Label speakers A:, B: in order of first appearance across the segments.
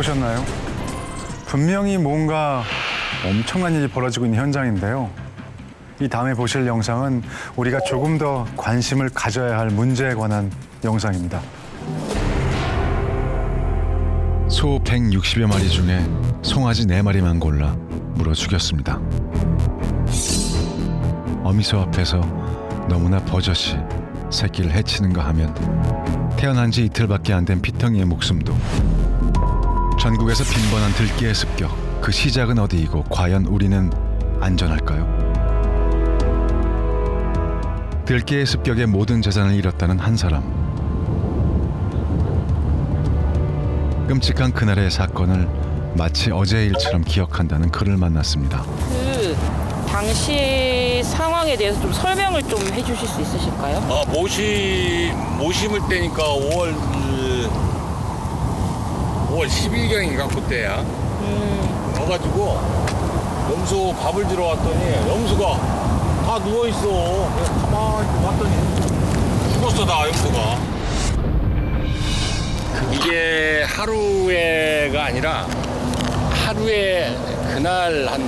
A: 보셨나요? 분명히 뭔가 엄청난 일이 벌어지고 있는 현장인데요. 이 다음에 보실 영상은 우리가 조금 더 관심을 가져야 할 문제에 관한 영상입니다. 소 160여 마리 중에 송아지 4마리만 골라 물어 죽였습니다. 어미소 앞에서 너무나 버젓이 새끼를 해치는가 하면 태어난 지 이틀밖에 안 된 피텅이의 목숨도 전국에서 빈번한 들깨의 습격, 그 시작은 어디이고 과연 우리는 안전할까요? 들깨의 습격에 모든 재산을 잃었다는 한 사람. 끔찍한 그날의 사건을 마치 어제의 일처럼 기억한다는 그를 만났습니다.
B: 그 당시 상황에 대해서 좀 설명을 좀 해주실 수 있으실까요?
C: 모심을 때니까 5월 10일경인가 그때야. 와가지고 염소 밥을 주러 왔더니 염소가 다 누워있어. 그래서 가만히 봤더니 죽었어 다 염소가. 이게 하루에가 아니라 하루에 그날 한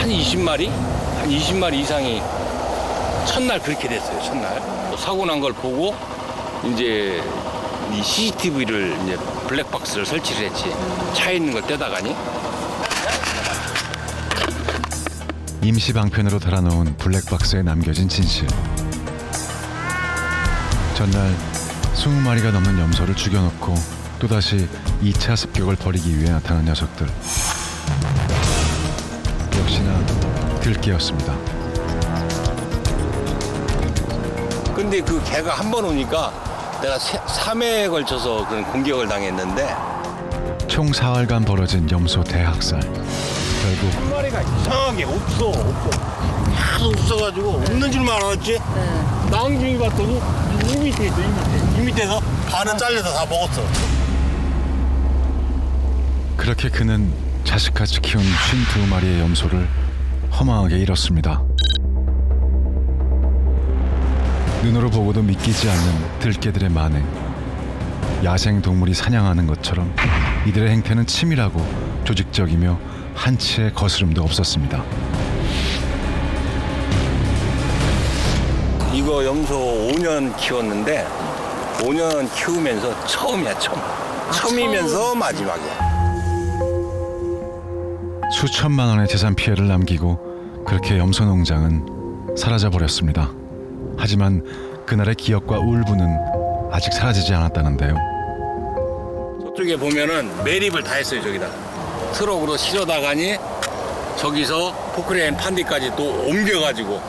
C: 20마리? 한 20마리 이상이 첫날 그렇게 됐어요. 첫날 사고 난 걸 보고 이제 이 CCTV를 이제 블랙박스를 설치를 했지. 차에 있는 걸 떼다가니.
A: 임시 방편으로 달아놓은 블랙박스에 남겨진 진실. 전날 20마리가 넘는 염소를 죽여놓고 또다시 2차 습격을 벌이기 위해 나타난 녀석들. 역시나 들깨였습니다.
C: 근데 그 개가 한 번 오니까 내가 3회에 걸쳐서 그런 공격을 당했는데
A: 총 4월간 벌어진 염소 대학살. 결국
C: 한 마리가 이상하게 없어. 하도 없어가지고 없는 줄만 알았지. 나중에 봤더니 이 밑에 있어. 이 밑에서 반은 잘려서 다 먹었어.
A: 그렇게 그는 자식같이 키운 52마리의 염소를 허망하게 잃었습니다. 눈으로 보고도 믿기지 않는 들깨들의 만행. 야생동물이 사냥하는 것처럼 이들의 행태는 치밀하고 조직적이며 한치의 거스름도 없었습니다.
C: 이거 염소 5년 키웠는데 5년 키우면서 처음이야 처음. 처음이면서 마지막이야.
A: 수천만 원의 재산 피해를 남기고 그렇게 염소 농장은 사라져버렸습니다. 하지만 그날의 기억과 울분은 아직 사라지지 않았다는데요.
C: 저쪽에 보면은 매립을 다 했어요. 저기다 트럭으로 실어다가니 저기서 포크레인 판디까지 또 옮겨가지고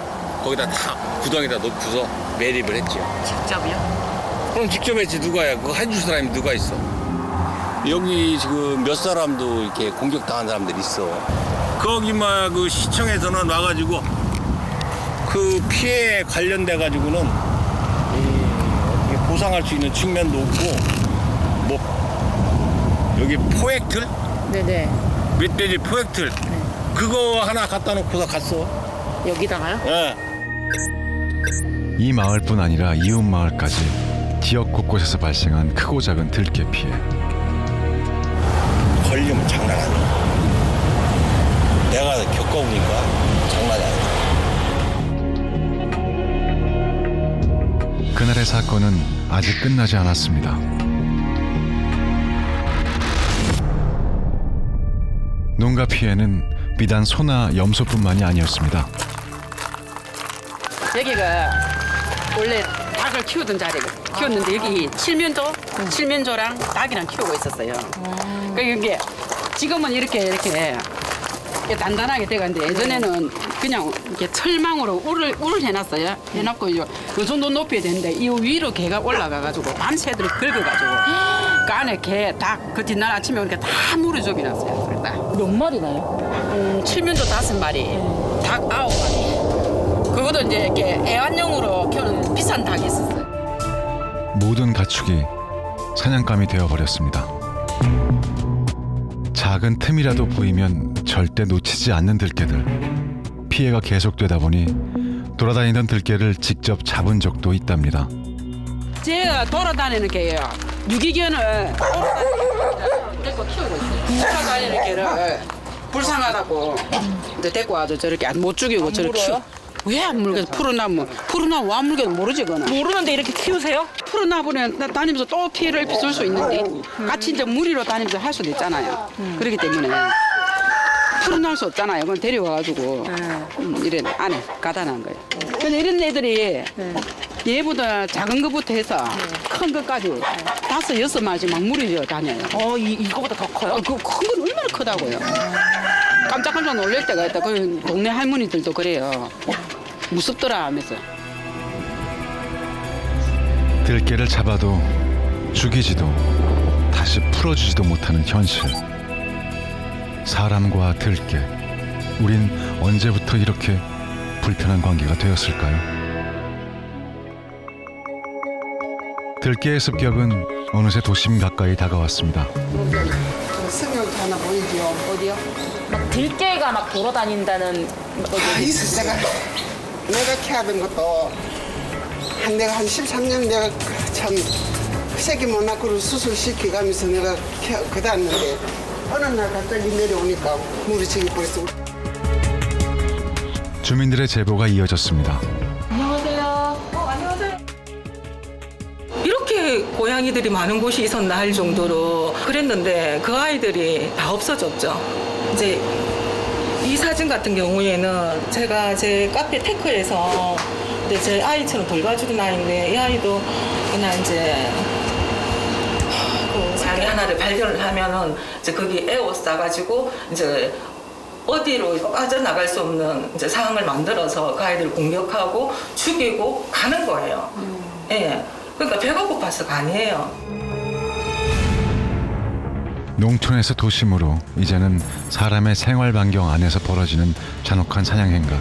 C: 거기다 다 구덩이다 넣고서 매립을 했죠.
B: 직접이요?
C: 그럼 직접 했지. 누가야? 그거 해줄 사람이 누가 있어? 여기 지금 몇 사람도 이렇게 공격당한 사람들이 있어. 거기 막 그 시청에서는 와가지고 그 피해에 관련돼 가지고는 어떻게 보상할 수 있는 측면도 없고 뭐 여기 포획틀
B: 네네.
C: 멧돼지 포획틀 그거 하나 갖다 놓고서 갔어.
B: 여기다가요?
C: 예.
A: 이 마을뿐 아니라 이웃 마을까지 지역 곳곳에서 발생한 크고 작은 들깨 피해.
C: 걸리면 장난 아니야. 내가 겪어보니까 장난이 아니야.
A: 그날의 사건은 아직 끝나지 않았습니다. 농가 피해는 비단 소나 염소뿐만이 아니었습니다.
D: 여기가 원래 닭을 키우던 자리가 키웠는데 여기 칠면조랑 닭이랑 키우고 있었어요. 그러니까 이게 지금은 이렇게 단단하게 돼가는데 예전에는 그냥 이렇게 철망으로 울을 해놨어요. 해놓고 요 정도 높이야 되는데 이 위로 개가 올라가가지고 밤새도록 긁어가지고 그 안에 개, 닭, 그 뒷날 아침에 오니까 다 물이 죽이놨어요.
B: 몇 마리나요?
D: 칠면조 5마리, 닭 9마리. 그것도 이제 이렇게 애완용으로 키우는 비싼 닭이 있었어요.
A: 모든 가축이 사냥감이 되어버렸습니다. 작은 틈이라도 보이면 절대 놓치지 않는 들깨들. 피해가 계속되다 보니 돌아다니던 들깨를 직접 잡은 적도 있답니다.
D: 제가 돌아다니는 개예요. 유기견을 데리고 키우고 있어요. 부산 다니는 개를 불쌍하다고 데리고 와서 저렇게 못 죽이고 저렇게 키워. 왜 안 물게? 푸른 나무 왜 안 물게 모르지 그거는.
B: 모르는데 이렇게 키우세요?
D: 푸른 나무는 다니면서 또 피해를 줄 수 있는데 같이 이제 무리로 다니면서 할 수도 있잖아요. 그렇기 때문에 풀어놓을 수 없잖아요. 그건 데려와가지고 이래 안에 가다 놓은 거예요. 근데 이런 애들이 얘보다 작은 것부터 해서 큰 것까지 5, 6마리 막 무리져 다녀요.
B: 이거보다 더 커요?
D: 그 큰 건 얼마나 크다고요. 깜짝깜짝 놀랄 때가 있다. 그 동네 할머니들도 그래요. 무섭더라 하면서.
A: 들깨를 잡아도 죽이지도 다시 풀어주지도 못하는 현실. 사람과 들깨, 우린 언제부터 이렇게 불편한 관계가 되었을까요? 들깨의 습격은 어느새 도심 가까이 다가왔습니다.
E: 승용차 하나 보이지요?
B: 어디요? 막 들깨가 막 돌아다닌다는
E: 있어. 내가 키하던 것도 내가 한 13년 내가 참 새끼 못 낳고 수술시켜가면서 내가 그다았는데 어느 날 갑자기 내려오니까 무리치기 버렸어.
A: 주민들의 제보가 이어졌습니다.
F: 이렇게 고양이들이 많은 곳이 있었나 할 정도로 그랬는데 그 아이들이 다 없어졌죠. 이제 이 사진 같은 경우에는 제가 제 카페 테크에서 근데 제 아이처럼 돌봐주던 아이인데 이 아이도 그냥 이제 그 고양이 하나를 발견을 하면은 이제 거기 에워 싸가지고 이제 어디로 빠져나갈 수 없는 이제 상황을 만들어서 그 아이들을 공격하고 죽이고 가는 거예요. 예. 그러니까 배가 고파서가 아니에요.
A: 농촌에서 도심으로 이제는 사람의 생활 반경 안에서 벌어지는 잔혹한 사냥 행각.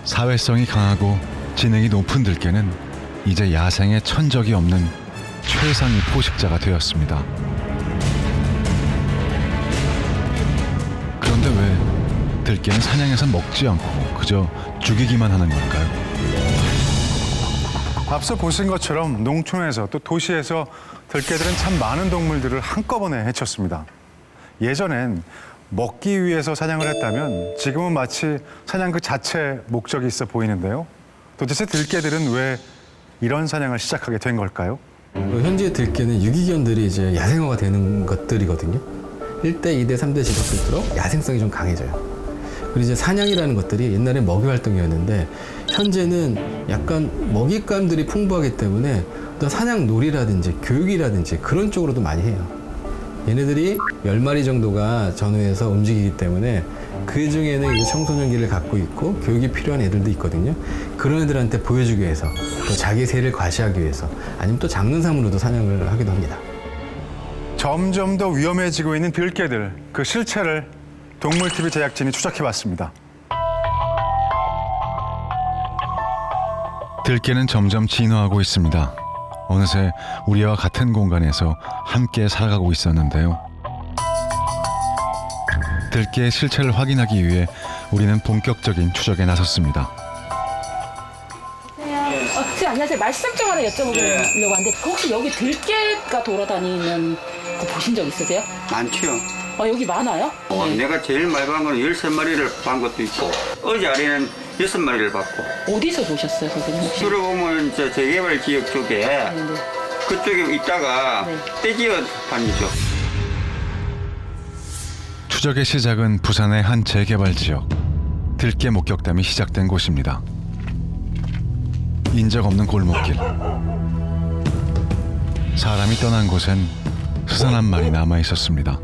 A: 사회성이 강하고 지능이 높은 들깨는 이제 야생에 천적이 없는 최상위 포식자가 되었습니다. 그런데 왜 들깨는 사냥해서 먹지 않고 그저 죽이기만 하는 걸까요? 앞서 보신 것처럼 농촌에서 또 도시에서 들깨들은 참 많은 동물들을 한꺼번에 해쳤습니다. 예전엔 먹기 위해서 사냥을 했다면 지금은 마치 사냥 그 자체에 목적이 있어 보이는데요. 도대체 들깨들은 왜 이런 사냥을 시작하게 된 걸까요?
G: 현재 들깨는 유기견들이 이제 야생화가 되는 것들이거든요. 1대, 2대, 3대 지속될수록 야생성이 좀 강해져요. 그리고 이제 사냥이라는 것들이 옛날엔 먹이 활동이었는데 현재는 약간 먹잇감들이 풍부하기 때문에 어떤 사냥 놀이라든지 교육이라든지 그런 쪽으로도 많이 해요. 얘네들이 10마리 정도가 전후해서 움직이기 때문에 그 중에는 이제 청소년기를 갖고 있고 교육이 필요한 애들도 있거든요. 그런 애들한테 보여주기 위해서 또 자기 세를 과시하기 위해서 아니면 또 장능삼으로도 사냥을 하기도 합니다.
A: 점점 더 위험해지고 있는 들깨들, 그 실체를 동물TV 제작진이 추적해봤습니다. 들깨는 점점 진화하고 있습니다. 어느새 우리와 같은 공간에서 함께 살아가고 있었는데요. 들깨의 실체를 확인하기 위해 우리는 본격적인 추적에 나섰습니다.
B: 안녕하세요. 말씀 좀 하나 여쭤보려고 하는데 혹시 여기 들깨가 돌아다니는 거 보신 적 있으세요?
H: 많지요.
B: 여기 많아요?
H: 내가 제일 많이 본 거는 13마리를 본 것도 있고 어제 아래는 6마리를 봤고
B: 어디서 보셨어요, 선생님? 혹시?
H: 주로 보면 저 재개발 지역 쪽에 그쪽에 있다가 떼지어 다니죠.
A: 추적의 시작은 부산의 한 재개발 지역. 들깨 목격담이 시작된 곳입니다. 인적 없는 골목길. 사람이 떠난 곳엔 수산 한 마리 남아 있었습니다.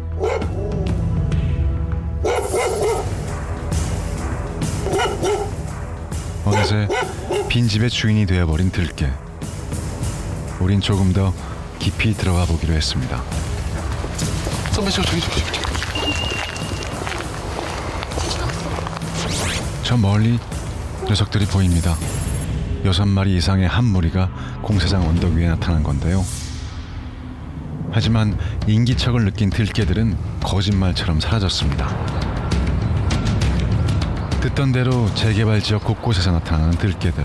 A: 어느새 빈집의 주인이 되어버린 들깨. 우린 조금 더 깊이 들어가 보기로 했습니다. 저 멀리 녀석들이 보입니다. 6마리 이상의 한 무리가 공사장 언덕 위에 나타난 건데요. 하지만 인기척을 느낀 들깨들은 거짓말처럼 사라졌습니다. 듣던 대로 재개발 지역 곳곳에서 나타나는 들깨들.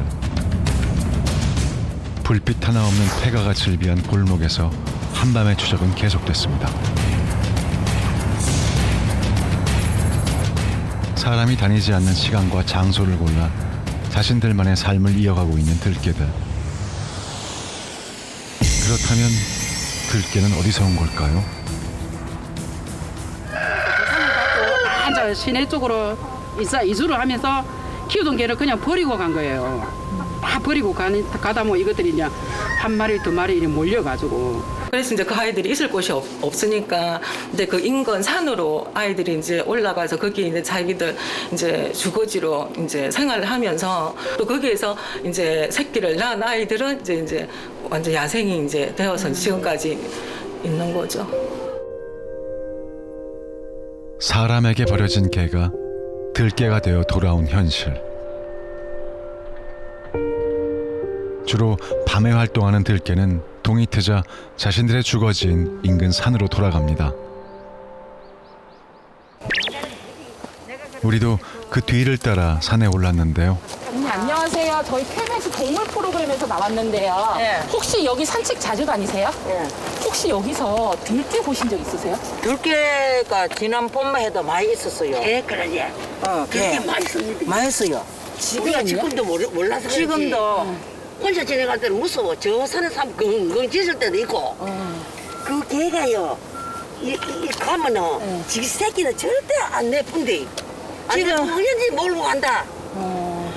A: 불빛 하나 없는 폐가가 즐비한 골목에서 한밤의 추적은 계속됐습니다. 사람이 다니지 않는 시간과 장소를 골라 자신들만의 삶을 이어가고 있는 들깨들. 그렇다면 들깨는 어디서 온 걸까요?
D: 한자 시내 쪽으로 이주를 하면서 키우던 개를 그냥 버리고 간 거예요. 다 버리고 가다 뭐 이것들이 이제 한 마리 두 마리 이렇게 몰려가지고.
F: 그래서 이제 그 아이들이 있을 곳이 없으니까 이제 그 인근 산으로 아이들이 이제 올라가서 거기 이제 자기들 이제 주거지로 이제 생활을 하면서 또 거기에서 이제 새끼를 낳은 아이들은 이제 완전 야생이 이제 되어서 지금까지 있는 거죠.
A: 사람에게 버려진 개가 들깨가 되어 돌아온 현실. 주로 밤에 활동하는 들깨는 동이 트자 자신들의 주거지인 인근 산으로 돌아갑니다. 우리도 그 뒤를 따라 산에 올랐는데요.
B: 언니 안녕하세요. 저희 KBS 동물 프로그램에서 나왔는데요.
I: 네.
B: 혹시 여기 산책 자주 다니세요?
I: 예.
B: 혹시 여기서 들깨 보신 적 있으세요?
I: 들깨가 지난 봄만 해도 많이 있었어요.
J: 예, 그러지.
I: 들깨
J: 그렇게 맛있습니다.
I: 맛있어요.
J: 우리가 지금도 몰라서 그렇지.
I: 지금도
J: 혼자 지내갈 때는 무서워. 저 산에 사람 긍긍 짖을 때도 있고. 그 개가요. 이 가면은 지 새끼는 절대 안 내쁜데. 지금 그런지 모르고 간다.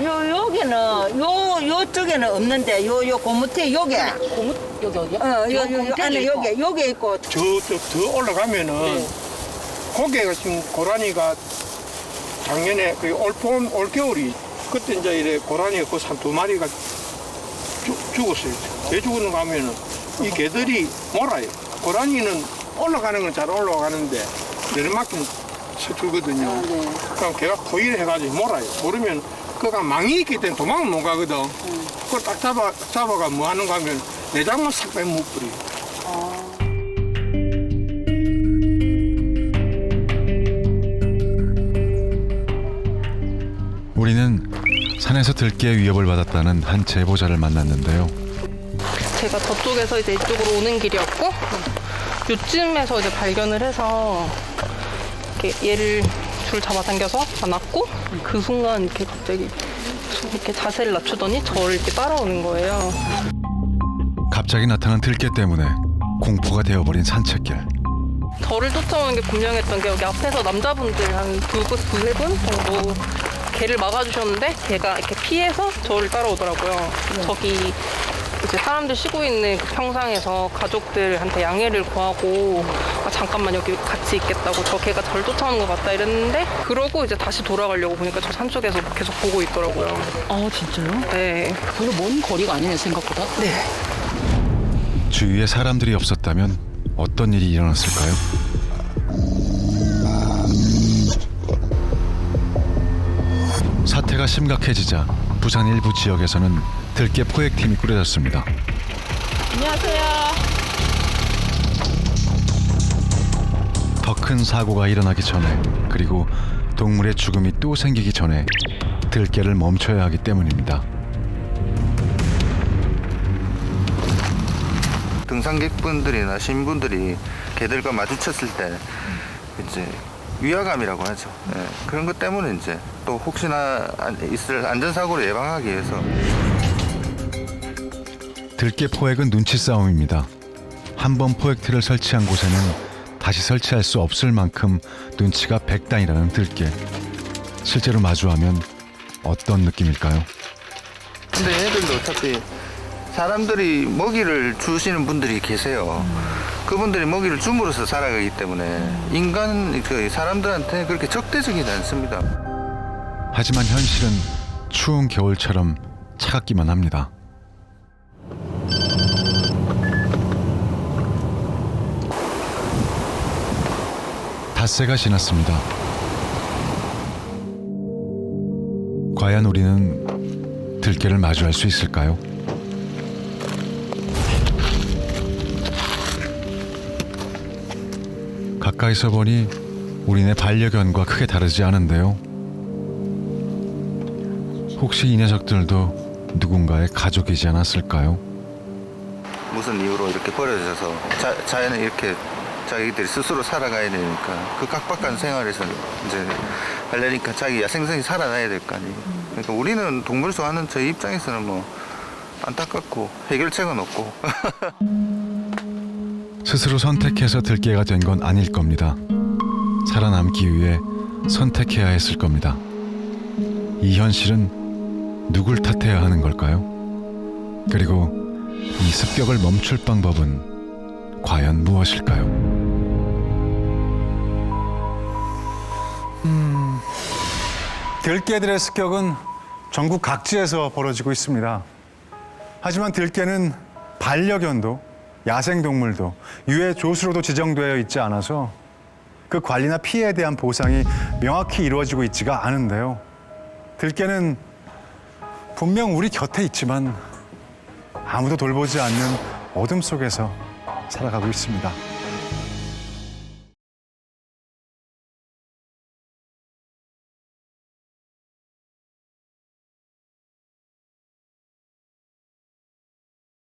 I: 여기는 요쪽에는 없는데 요 고무태 요게
B: 고무 여기 어디요?
I: 요 안에 요게 있고
K: 저쪽 더 올라가면은 고개가 지금 고라니가 작년에 그 올겨울이 그때 이제 이래 고라니가 그 한 두 마리가 죽었어요. 왜 죽었는가 하면은 이 개들이 몰아요. 고라니는 올라가는 건 잘 올라가는데 내리막긴 서툴거든요. 그럼 걔가 포위를 해가지고 몰아요. 모르면 그가 망이 있기 때문에 도망을 못 가거든. 그걸 딱 잡아가 뭐 하는가 하면 내장만 싹 빼면 못 뿌려.
A: 우리는 산에서 들깨의 위협을 받았다는 한 제보자를 만났는데요.
L: 제가 저쪽에서 이제 이쪽으로 오는 길이었고 요쯤에서 이제 발견을 해서 이렇게 얘를 줄 잡아당겨서 안았고 그 순간 이렇게 갑자기 이렇게 자세를 낮추더니 저를 이렇게 따라오는 거예요.
A: 갑자기 나타난 들깨 때문에 공포가 되어버린 산책길.
L: 저를 쫓아오는 게 분명했던 게 여기 앞에서 남자분들 한 두세 분 정도 걔를 막아주셨는데 걔가 이렇게 피해서 저를 따라오더라고요. 저기 이제 사람들 쉬고 있는 그 평상에서 가족들한테 양해를 구하고 잠깐만 여기 같이 있겠다고 저 걔가 저를 쫓아오는 거 맞다 이랬는데 그러고 이제 다시 돌아가려고 보니까 저 산쪽에서 계속 보고 있더라고요.
B: 아 진짜요?
L: 네.
B: 별로 먼 거리가 아니네 생각보다.
L: 네.
A: 주위에 사람들이 없었다면 어떤 일이 일어났을까요? 사태가 심각해지자 부산 일부 지역에서는 들깨 포획팀이 꾸려졌습니다.
B: 안녕하세요.
A: 더 큰 사고가 일어나기 전에 그리고 동물의 죽음이 또 생기기 전에 들깨를 멈춰야 하기 때문입니다.
M: 등산객분들이나 시민분들이 개들과 마주쳤을 때 이제 위화감이라고 하죠. 예, 그런 것 때문에 이제 또 혹시나 있을 안전사고를 예방하기 위해서.
A: 들깨 포획은 눈치 싸움입니다. 한 번 포획틀을 설치한 곳에는 다시 설치할 수 없을 만큼 눈치가 백단이라는 들깨. 실제로 마주하면 어떤 느낌일까요?
M: 근데 얘들도 어차피 사람들이 먹이를 주시는 분들이 계세요. 그분들이 먹이를 줌으로써 살아가기 때문에 인간, 사람들한테 그렇게 적대적이지 않습니다.
A: 하지만 현실은 추운 겨울처럼 차갑기만 합니다. 닷새가 지났습니다. 과연 우리는 들깨를 마주할 수 있을까요? 가까이서 보니 우리네 반려견과 크게 다르지 않은데요. 혹시 이 녀석들도 누군가의 가족이지 않았을까요?
M: 무슨 이유로 이렇게 버려져서 자연에 이렇게 자기들이 스스로 살아가야 되니까 그 각박한 생활에서 이제 하려니까 자기 야생성이 살아나야 될 거 아니에요. 그러니까 우리는 동물 좋아하는 저희 입장에서는 뭐 안타깝고 해결책은 없고.
A: 스스로 선택해서 들깨가 된 건 아닐 겁니다. 살아남기 위해 선택해야 했을 겁니다. 이 현실은 누굴 탓해야 하는 걸까요? 그리고 이 습격을 멈출 방법은 과연 무엇일까요?
N: 들깨들의 습격은 전국 각지에서 벌어지고 있습니다. 하지만 들깨는 반려견도 야생동물도 유해 조수로도 지정되어 있지 않아서 그 관리나 피해에 대한 보상이 명확히 이루어지고 있지가 않은데요. 들깨는 분명 우리 곁에 있지만 아무도 돌보지 않는 어둠 속에서 살아가고 있습니다.